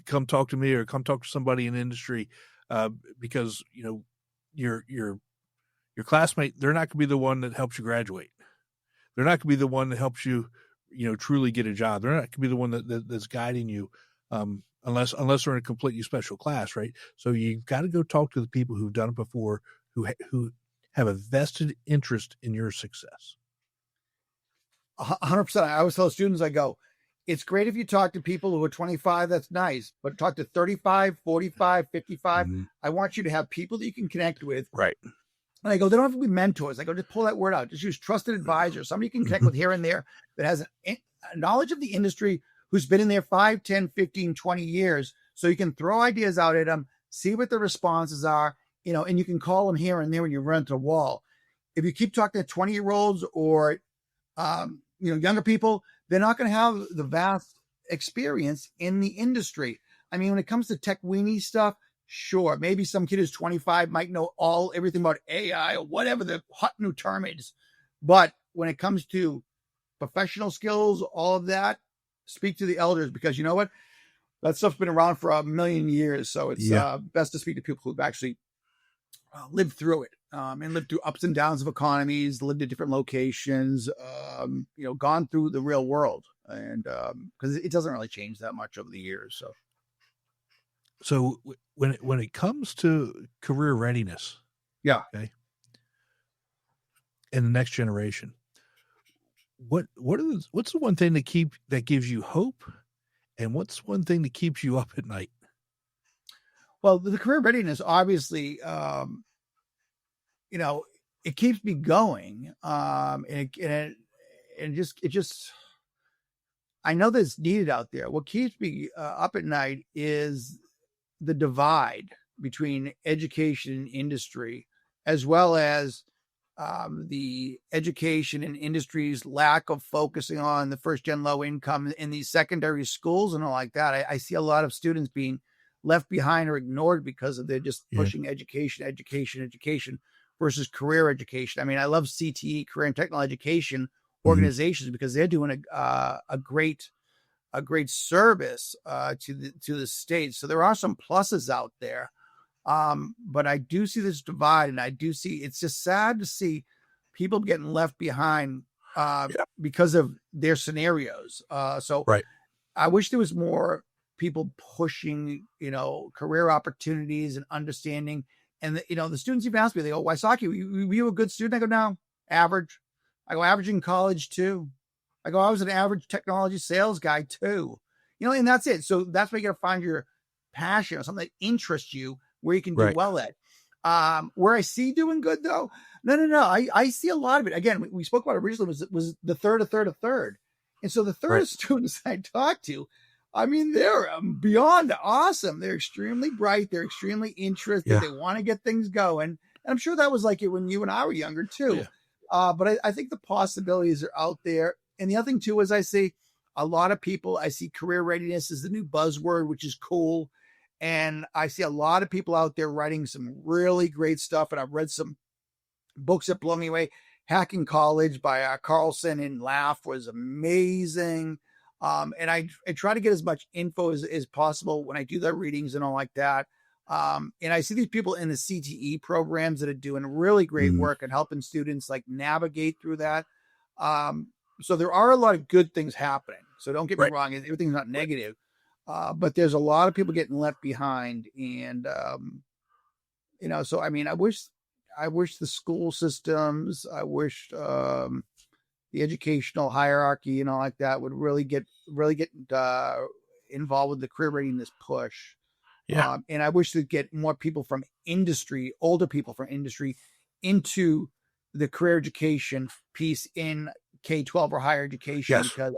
come talk to me or come talk to somebody in the industry, because your classmate, they're not going to be the one that helps you graduate. They're not going to be the one that helps you, truly get a job. They're not going to be the one that's guiding you, unless they're in a completely special class, right? So you've got to go talk to the people who've done it before, who have a vested interest in your success. 100%. I always tell students, I go, it's great if you talk to people who are 25, that's nice, but talk to 35, 45, 55. Mm-hmm. I want you to have people that you can connect with. Right. And I go, they don't have to be mentors. I go, just pull that word out. Just use trusted advisor, somebody you can connect with here and there that has a knowledge of the industry, who's been in there 5, 10, 15, 20 years. So you can throw ideas out at them, see what the responses are, and you can call them here and there when you run into a wall. If you keep talking to 20-year-olds or, younger people, they're not going to have the vast experience in the industry. I mean, when it comes to tech weenie stuff, sure, maybe some kid who's 25 might know everything about AI or whatever the hot new term is. But when it comes to professional skills, all of that, speak to the elders, because you know what? That stuff's been around for a million years. So it's best to speak to people who've actually lived through it. And lived through ups and downs of economies, lived at different locations, gone through the real world. And because it doesn't really change that much over the years. So when it comes to career readiness, okay, in the next generation, what's the one thing that gives you hope, and what's one thing that keeps you up at night? Well, the career readiness, obviously, it keeps me going. And it just, I know that it's needed out there. What keeps me up at night is the divide between education and industry, as well as the education and industry's lack of focusing on the first gen low income in these secondary schools and all like that. I see a lot of students being left behind or ignored because of they're just pushing education versus career education. I mean, I love CTE, career and technical education organizations, because they're doing a great service to the state. So there are some pluses out there. But I do see this divide, and I do see, it's just sad to see people getting left behind because of their scenarios. Right. I wish there was more people pushing, career opportunities and understanding. And the students even asked me, they go, Wysocki, were you a good student? I go, no, average. I go, average in college too. I go, I was an average technology sales guy too. And that's it. So that's where you got to find your passion or something that interests you, where you can do well at. Where I see doing good though, no. I see a lot of it. Again, we spoke about it originally, was the third. And so the third students I talked to, I mean, they're beyond awesome. They're extremely bright. They're extremely interested. Yeah. They want to get things going. And I'm sure that was like it when you and I were younger too. Yeah. But I think the possibilities are out there. And the other thing too is I see a lot of people, I see career readiness is the new buzzword, which is cool. And I see a lot of people out there writing some really great stuff. And I've read some books that blow me away. Hacking College by Carlson and Laugh was amazing. And I try to get as much info as possible when I do the readings and all like that. And I see these people in the CTE programs that are doing really great work and helping students like navigate through that. So there are a lot of good things happening. So don't get me wrong. Everything's not negative. But there's a lot of people getting left behind. And, so, I mean, I wish the school systems, I wish, the educational hierarchy and all like that would really get involved with the career readiness push. Yeah. And I wish to get more people from industry, older people from industry, into the career education piece in K-12 or higher education. Yes. Because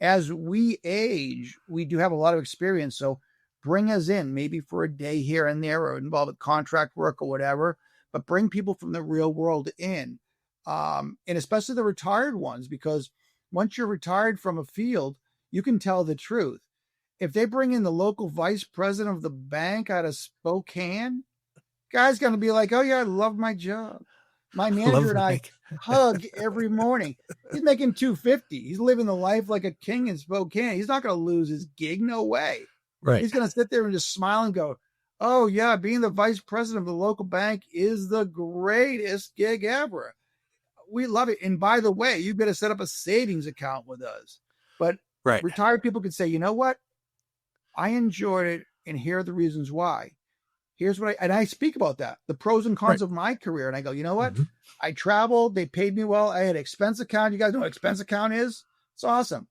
as we age, we do have a lot of experience. So bring us in, maybe for a day here and there, or involved with contract work or whatever, but bring people from the real world in. And especially the retired ones, because once you're retired from a field, you can tell the truth. If they bring in the local vice president of the bank out of Spokane, guy's going to be like, oh yeah, I love my job. My manager and I hug every morning. He's making $250. He's living the life like a king in Spokane. He's not going to lose his gig. No way. Right. He's going to sit there and just smile and go, oh yeah, being the vice president of the local bank is the greatest gig ever. We love it. And by the way, you better set up a savings account with us. But retired people could say, you know what? I enjoyed it, and here are the reasons why. Here's what I speak about that, the pros and cons of my career. And I go, you know what? I traveled. They paid me well. I had an expense account. You guys know what expense account is? It's awesome.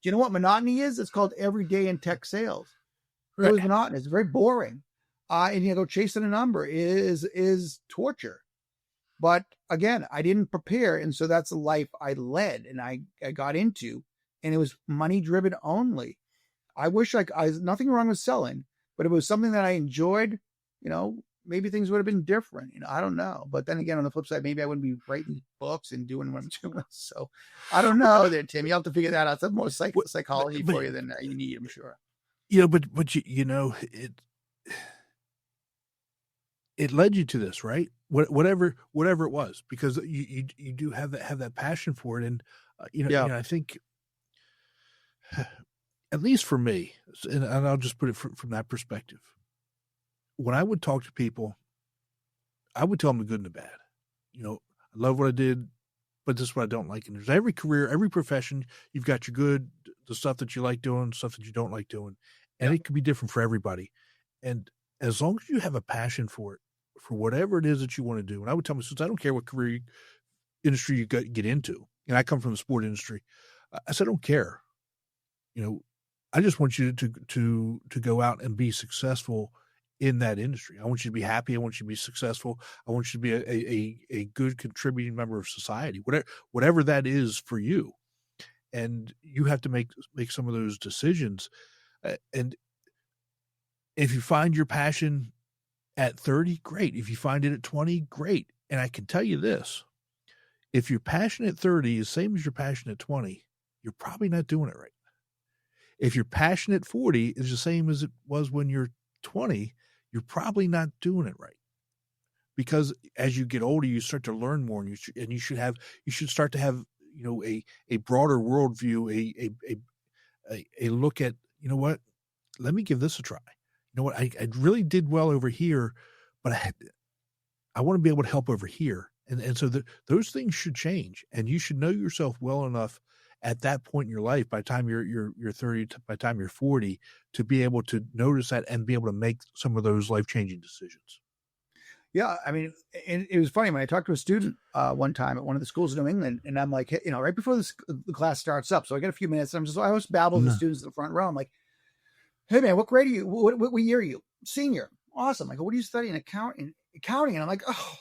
Do you know what monotony is? It's called every day in tech sales. It was monotonous. It's very boring. And you go chasing a number is torture. But again, I didn't prepare. And so that's the life I led and I got into, and it was money driven only. I wish I nothing wrong with selling, but it was something that I enjoyed. Maybe things would have been different. I don't know. But then again, on the flip side, maybe I wouldn't be writing books and doing what I'm doing. So I don't know there, Tim. You have to figure that out. It's more psychology for you than you need, I'm sure. But it led you to this, right? Whatever it was, because you do have that passion for it. And, I think at least for me, and I'll just put it from that perspective. When I would talk to people, I would tell them the good and the bad. I love what I did, but this is what I don't like. And there's every career, every profession, you've got your good, the stuff that you like doing, stuff that you don't like doing. And it can be different for everybody. And as long as you have a passion for it, for whatever it is that you want to do. And I would tell my students, I don't care what career industry you get into. And I come from the sport industry. I said, I don't care. I just want you to go out and be successful in that industry. I want you to be happy. I want you to be successful. I want you to be a good contributing member of society, whatever that is for you. And you have to make some of those decisions. And if you find your passion at 30, great. If you find it at 20, great. And I can tell you this, if your passion at 30 is the same as your passion at 20, you're probably not doing it right. If your passion at 40 is the same as it was when you're 20, you're probably not doing it right. Because as you get older, you start to learn more, and you should start to have, a broader worldview, a look at, what, let me give this a try. What, I really did well over here, but I want to be able to help over here. And so those things should change, and you should know yourself well enough at that point in your life, by the time you're 30, by the time you're 40, to be able to notice that and be able to make some of those life-changing decisions. Yeah. I mean, and it was funny when I talked to a student one time at one of the schools in New England, and I'm like, right before the class starts up. So I got a few minutes, and I always babble to the students in the front row. I'm like, hey man, what grade are you? What year are you? Senior. Awesome. I go, what are you studying? Accounting. And I'm like, oh,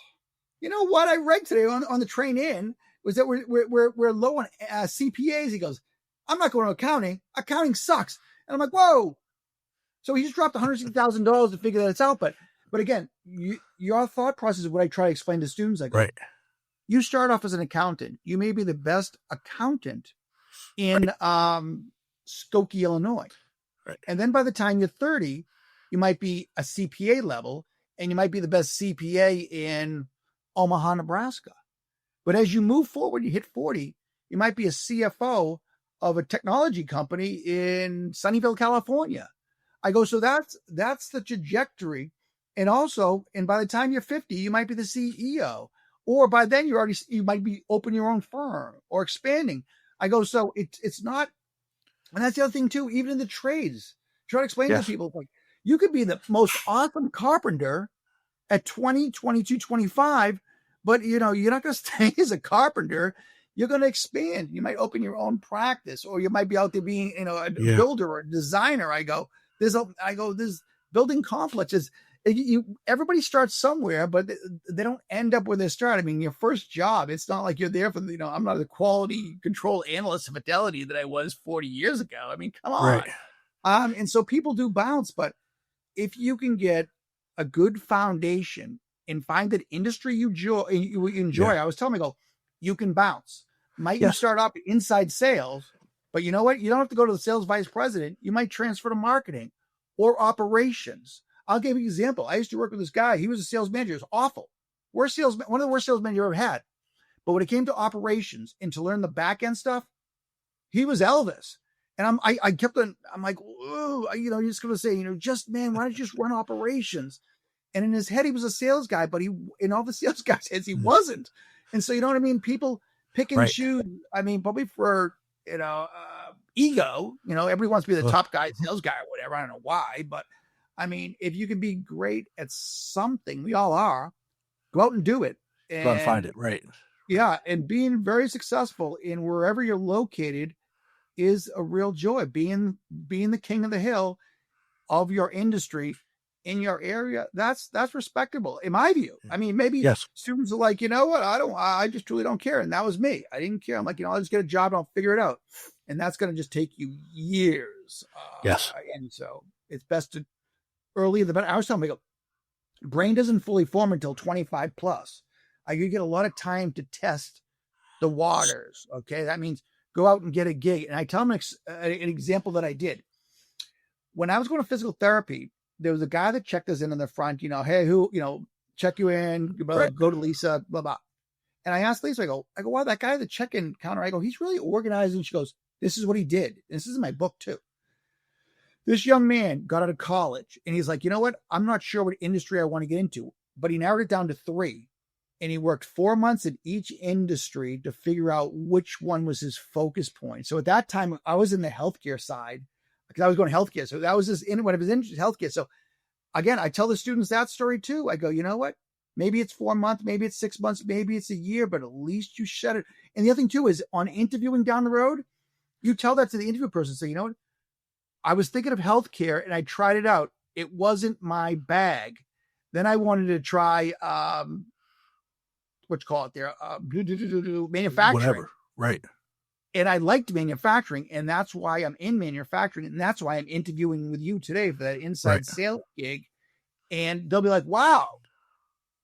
you know what I read today on the train in was that we're low on CPAs. He goes, I'm not going to accounting. Accounting sucks. And I'm like, whoa. So he just dropped $160,000 to figure that out. But again, your thought process is what I try to explain to students. I go, right. You start off as an accountant. You may be the best accountant in Skokie, Illinois. Right. And then by the time you're 30, you might be a CPA level, and you might be the best CPA in Omaha, Nebraska. But as you move forward, you hit 40, you might be a CFO of a technology company in Sunnyvale, California. I go, so that's the trajectory. And by the time you're 50, you might be the CEO, or by then you might be opening your own firm or expanding. I go, so it's not. And that's the other thing too, even in the trades, try to explain to people, like, you could be the most awesome carpenter at 20, 22, 25, but you're not going to stay as a carpenter. You're going to expand. You might open your own practice, or you might be out there being, a builder or a designer. I go, this building complexes. Everybody starts somewhere, but they don't end up where they start. I mean, your first job, it's not like you're there for, I'm not a quality control analyst of Fidelity that I was 40 years ago. I mean, come on. Right. And so people do bounce, but if you can get a good foundation and find that industry you enjoy, I was telling me, you can bounce. Might you start off inside sales, but you know what? You don't have to go to the sales vice president. You might transfer to marketing or operations. I'll give you an example. I used to work with this guy. He was a sales manager. It was awful. One of the worst salesmen you ever had. But when it came to operations and to learn the back end stuff, he was Elvis. And I kept on, I'm like, whoa, you're just going to say, man, why don't you just run operations? And in his head, he was a sales guy, but in all the sales guys' heads, he wasn't. And so, you know what I mean? People pick and choose. I mean, probably for, ego, everybody wants to be the top guy, sales guy or whatever. I don't know why, but I mean, if you can be great at something, we all are, go out and do it. And go out and find it. Right. Yeah. And being very successful in wherever you're located is a real joy. Being the king of the hill of your industry in your area, that's respectable in my view. I mean, maybe students are like, you know what? I just truly don't care. And that was me. I didn't care. I'm like, I'll just get a job and I'll figure it out. And that's going to just take you years. And so it's best to earlier the better. I was telling me, brain doesn't fully form until 25 plus. You get a lot of time to test the waters. Okay. That means go out and get a gig. And I tell them an example that I did. When I was going to physical therapy, there was a guy that checked us in on the front, hey, who, check you in, go to Lisa, blah, blah. And I asked Lisa, I go, wow, that guy at the check-in counter, I go, he's really organized. And she goes, this is what he did. This is in my book too. This young man got out of college and he's like, you know what? I'm not sure what industry I want to get into, but he narrowed it down to 3. And he worked 4 months in each industry to figure out which one was his focus point. So at that time, I was in the healthcare side because I was going to healthcare. So that was one of his interests, healthcare. So again, I tell the students that story too. I go, you know what? Maybe it's 4 months, maybe it's 6 months, maybe it's a year, but at least you shut it. And the other thing too is on interviewing down the road, you tell that to the interview person. Say, you know what? I was thinking of healthcare and I tried it out. It wasn't my bag. Then I wanted to try, what you call it there, manufacturing. Whatever. Right. And I liked manufacturing, and that's why I'm in manufacturing, and that's why I'm interviewing with you today for that inside sales gig. And they'll be like, "Wow,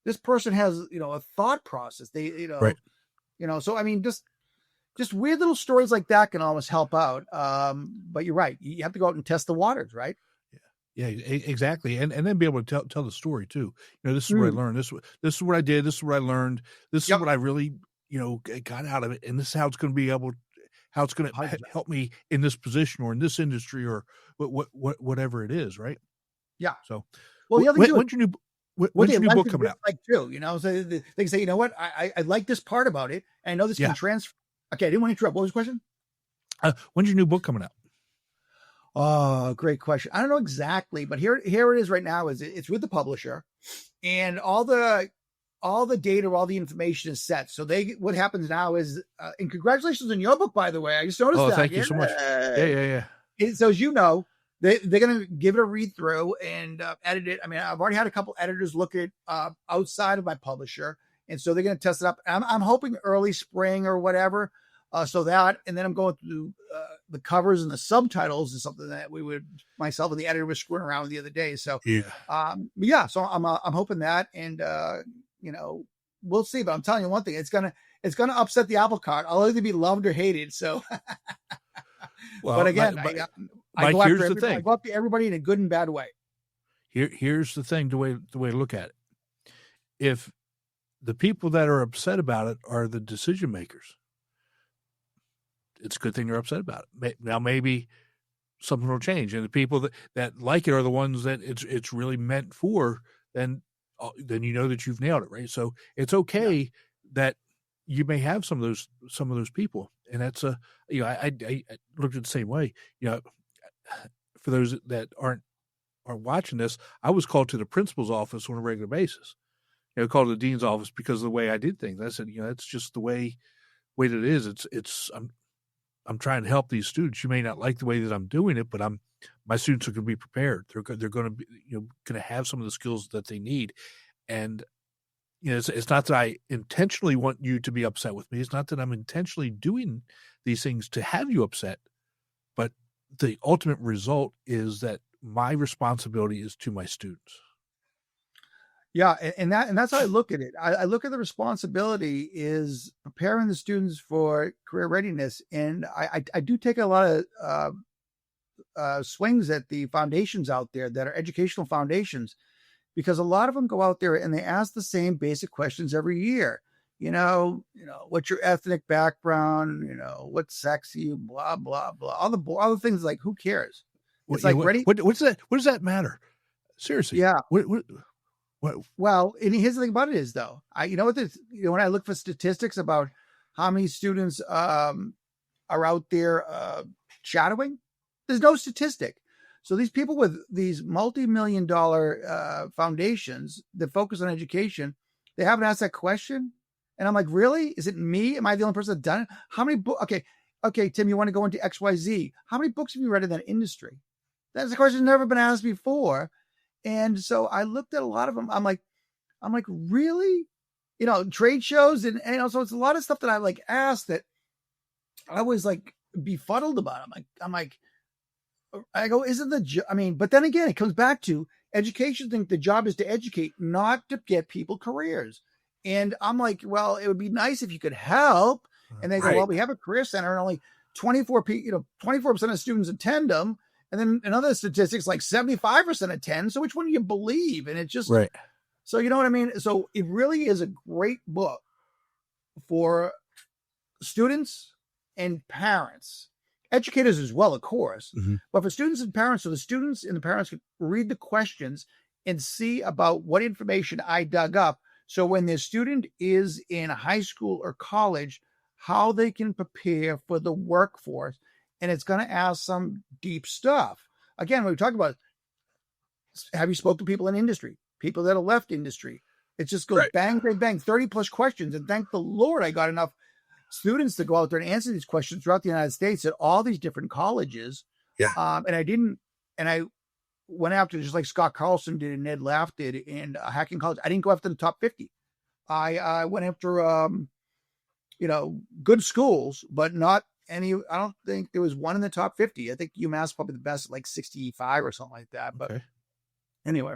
this person has a thought process." They so I mean, just weird little stories like that can almost help out. But you're right; you have to go out and test the waters, right? Yeah, exactly. And then be able to tell the story too. This is what I learned. This is what I did. This is what I learned. This is what I really, got out of it. And this is how it's going to be how it's going to help me in this position or in this industry or whatever it is. Right. Yeah. So, well, the other thing when's your new book coming out? Like too, so they can say, you know what? I like this part about it. And I know this can transfer. Okay. I didn't want to interrupt. What was the question? When's your new book coming out? Oh, great question. I don't know exactly, but here it is right now. It's with the publisher, and all the data, all the information is set. So what happens now is, and congratulations on your book, by the way. I just noticed that. Thank you so much. Yeah. So as you know, they're going to give it a read through and edit it. I mean, I've already had a couple editors look at outside of my publisher, and so they're going to test it up. I'm hoping early spring or whatever. So that, and then I'm going through the covers and the subtitles is something that myself and the editor was screwing around with the other day. So, so I'm hoping that, and we'll see. But I'm telling you one thing, it's gonna upset the apple cart. I'll either be loved or hated. So, but again, I go after everybody. I go after everybody in a good and bad way. Here's the thing: the way to look at it. If the people that are upset about it are the decision makers, it's a good thing they're upset about it. Now, maybe something will change, and the people that like it are the ones that it's really meant for. Then you know that you've nailed it, right? So it's okay that you may have some of those people, and that's I looked at the same way. For those that aren't watching this, I was called to the principal's office on a regular basis. Called to the dean's office because of the way I did things. I said, that's just the way that it is. I'm trying to help these students. You may not like the way that I'm doing it, but my students are going to be prepared. They're going to be, going to have some of the skills that they need. And, it's not that I intentionally want you to be upset with me. It's not that I'm intentionally doing these things to have you upset, but the ultimate result is that my responsibility is to my students. Yeah, and that's how I look at it. I look at the responsibility is preparing the students for career readiness, and I do take a lot of swings at the foundations out there that are educational foundations, because a lot of them go out there and they ask the same basic questions every year. What's your ethnic background? What's sexy? Blah blah blah. All the things, like, who cares? It's ready. What's that? What does that matter? Seriously? Yeah. What? Well, and here's the thing about it is, though, when I look for statistics about how many students are out there shadowing, there's no statistic. So these people with these multi-million-dollar foundations that focus on education, they haven't asked that question. And I'm like, really? Is it me? Am I the only person that's done it? How many books? Okay, Tim, you want to go into XYZ. How many books have you read in that industry? That's a question that's never been asked before. And so I looked at a lot of them. I'm like, really? Trade shows and so it's a lot of stuff that I asked that I was befuddled about. I go, isn't the job? But then again, it comes back to education. Think the job is to educate, not to get people careers. And I'm like, well, it would be nice if you could help. And they go, Right. well, we have a career center and only 24% of students attend them. And then in other statistics, 75% attend. So which one do you believe? And it just, Right. So you know what I mean? So it really is a great book for students and parents, educators as well, of course, Mm-hmm. but for students and parents, so the students and the parents can read the questions and see about what information I dug up. So when their student is in high school or college, how they can prepare for the workforce. And it's going to ask some deep stuff. Again, when we talk about, have you spoken to people in industry, people that have left industry? It just goes bang, bang, bang, 30 plus questions. And thank the Lord I got enough students to go out there and answer these questions throughout the United States at all these different colleges. Yeah. And I went after, just like Scott Carlson did and Ned Laff did in Hacking College. I didn't go after the top 50. I went after, good schools, but not any. I don't think there was one in the top 50. I think UMass is probably the best, 65 or something like that. But anyway,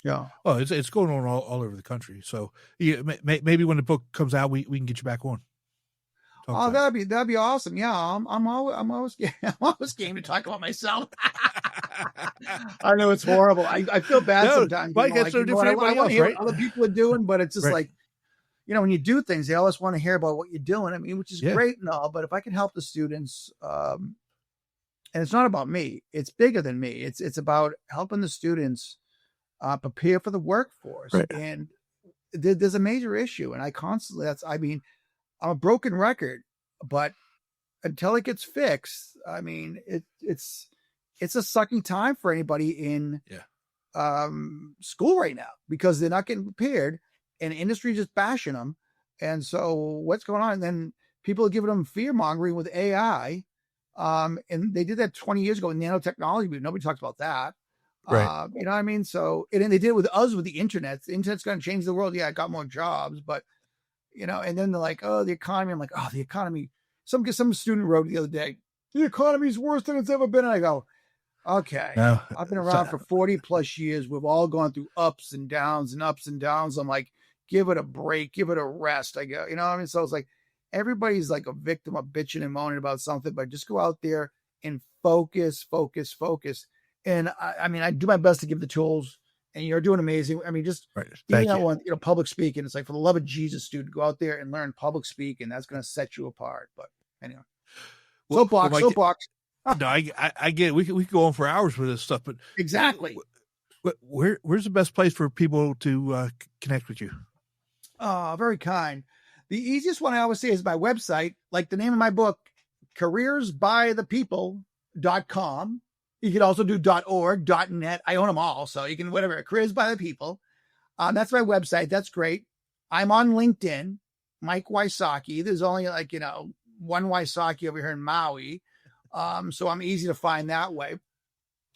yeah. Well, it's going on all over the country. So yeah, maybe when the book comes out, we can get you back on. That'd be awesome. Yeah, I'm always game to talk about myself. I know it's horrible. I feel bad sometimes. Mike, that's no different than anybody else, right? What other people are doing, but it's just when you do things, they always want to hear about what you're doing. Which is great and all, but if I can help the students, and it's not about me, it's bigger than me. It's about helping the students prepare for the workforce. Right. And there's a major issue, and I constantly, I'm a broken record, but until it gets fixed, it's a sucking time for anybody in school right now, because they're not getting prepared and industry just bashing them. And so what's going on? And then people are giving them fear mongering with AI. And they did that 20 years ago in nanotechnology, but nobody talks about that. Right. You know what I mean? So, and they did it with us with the internet. The internet's going to change the world. Yeah, I got more jobs, but and then they're like, oh, the economy. I'm like, oh, the economy. Some student wrote the other day, the economy's worse than it's ever been. And I go, okay, no, I've been around for 40 plus years. We've all gone through ups and downs and ups and downs. I'm like, give it a break, give it a rest. I go, So it's like, everybody's like a victim of bitching and moaning about something, but just go out there and focus. And I do my best to give the tools. And you're doing amazing. Just even that one, public speaking. It's like, for the love of Jesus, student, go out there and learn public speaking. That's going to set you apart. But anyway, soapbox. No, I get it. We could go on for hours with this stuff, but exactly. Where's the best place for people to connect with you? Oh, very kind. The easiest one I always say is my website, like the name of my book, careersbythepeople.com. You can also do .org, .net. I own them all. So you can, whatever, Careers by the People. That's my website. That's great. I'm on LinkedIn, Mike Wysocki. There's only one Wysocki over here in Maui. So I'm easy to find that way.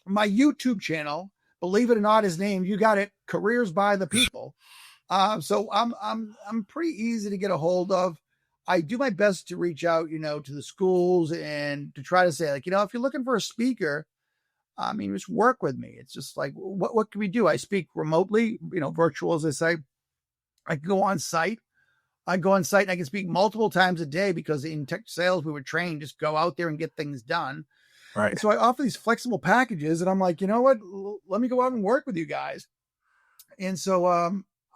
My YouTube channel, believe it or not, is named, you got it, Careers by the People. So I'm pretty easy to get a hold of. I do my best to reach out, to the schools and to try to say, if you're looking for a speaker, I mean, just work with me. It's just like, what can we do? I speak remotely, virtual, as I say. I can go on site. I go on site and I can speak multiple times a day because in tech sales, we were trained, just go out there and get things done. Right. And so I offer these flexible packages and I'm like, you know what? Let me go out and work with you guys. And so,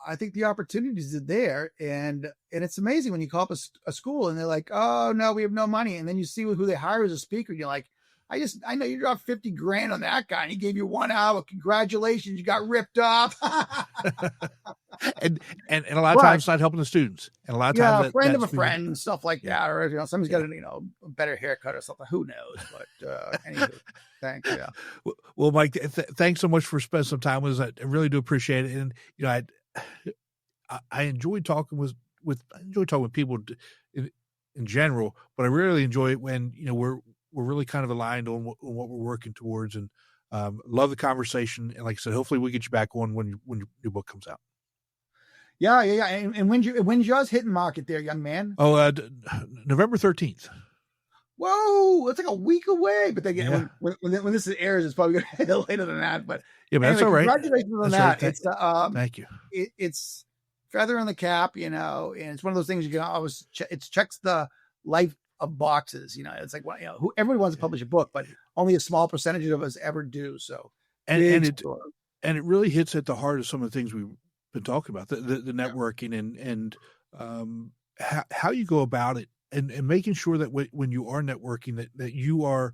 I think the opportunities are there, and it's amazing when you call up a school and they're like, "Oh no, we have no money," and then you see who they hire as a speaker, and you're like, "I know you dropped $50,000 on that guy, and he gave you 1 hour. Congratulations, you got ripped off." and a lot of times it's not helping the students, and a lot of times a friend of a friend and stuff like that, or somebody's got a better haircut or something. Who knows? But anyway, thanks. Yeah. Well, Mike, thanks so much for spending some time with us. I really do appreciate it, and I enjoy talking with people in general, but I really enjoy it when we're really kind of aligned on what we're working towards, and love the conversation. And like I said, hopefully we get you back on when your new book comes out. Yeah. And when's yours hitting market there, young man? Oh, November 13th. Whoa, it's like a week away. But then when this airs, it's probably going to hit later than that. But yeah, but anyway, that's all right. Congratulations on that. Right. Thank you. It's feather in the cap, and it's one of those things you can always it checks the life of boxes. It's like, everybody wants to publish a book, but only a small percentage of us ever do. So, and it really hits at the heart of some of the things we've been talking about, the networking and how you go about it, and making sure that when you are networking, that you are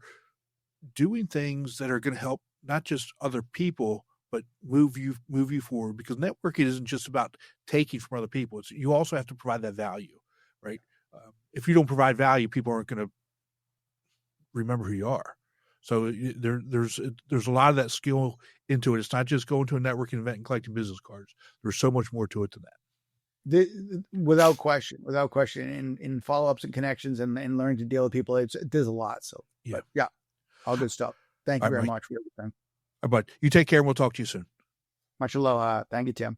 doing things that are going to help not just other people, but move you forward, because networking isn't just about taking from other people. You also have to provide that value, right? If you don't provide value, people aren't going to remember who you are. So there's a lot of that skill into it. It's not just going to a networking event and collecting business cards. There's so much more to it than that. Without question, in follow-ups and connections and learning to deal with people, there's a lot. So yeah, all good stuff. Thank you very much for everything. All right, bud. You take care, and we'll talk to you soon. Much aloha. Thank you, Tim.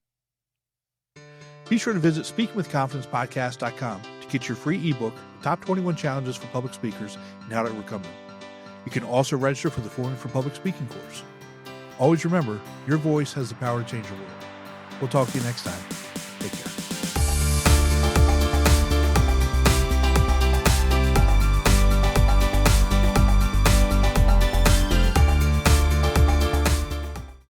Be sure to visit speakingwithconfidencepodcast.com to get your free ebook, Top 21 Challenges for Public Speakers and How to Overcome Them. You can also register for the Forum for Public Speaking course. Always remember, your voice has the power to change the world. We'll talk to you next time. Take care.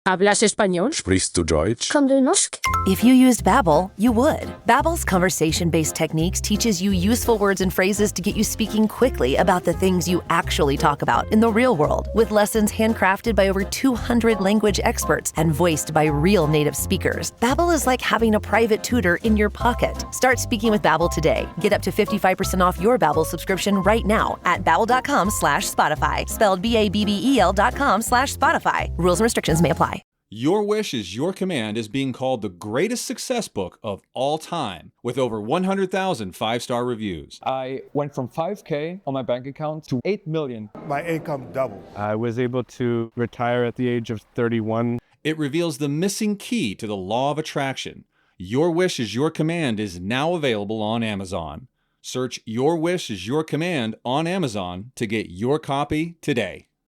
¿Hablas español? Sprichst du Deutsch? Kann du Norsk? If you used Babbel, you would. Babbel's conversation-based techniques teaches you useful words and phrases to get you speaking quickly about the things you actually talk about in the real world, with lessons handcrafted by over 200 language experts and voiced by real native speakers. Babbel is like having a private tutor in your pocket. Start speaking with Babbel today. Get up to 55% off your Babbel subscription right now at babbel.com/Spotify. Spelled BABBEL.com/Spotify. Rules and restrictions may apply. Your Wish is Your Command is being called the greatest success book of all time, with over 100,000 five-star reviews. I went from $5,000 on my bank account to $8 million. My income doubled. I was able to retire at the age of 31. It reveals the missing key to the law of attraction. Your Wish is Your Command is now available on Amazon. Search Your Wish is Your Command on Amazon to get your copy today.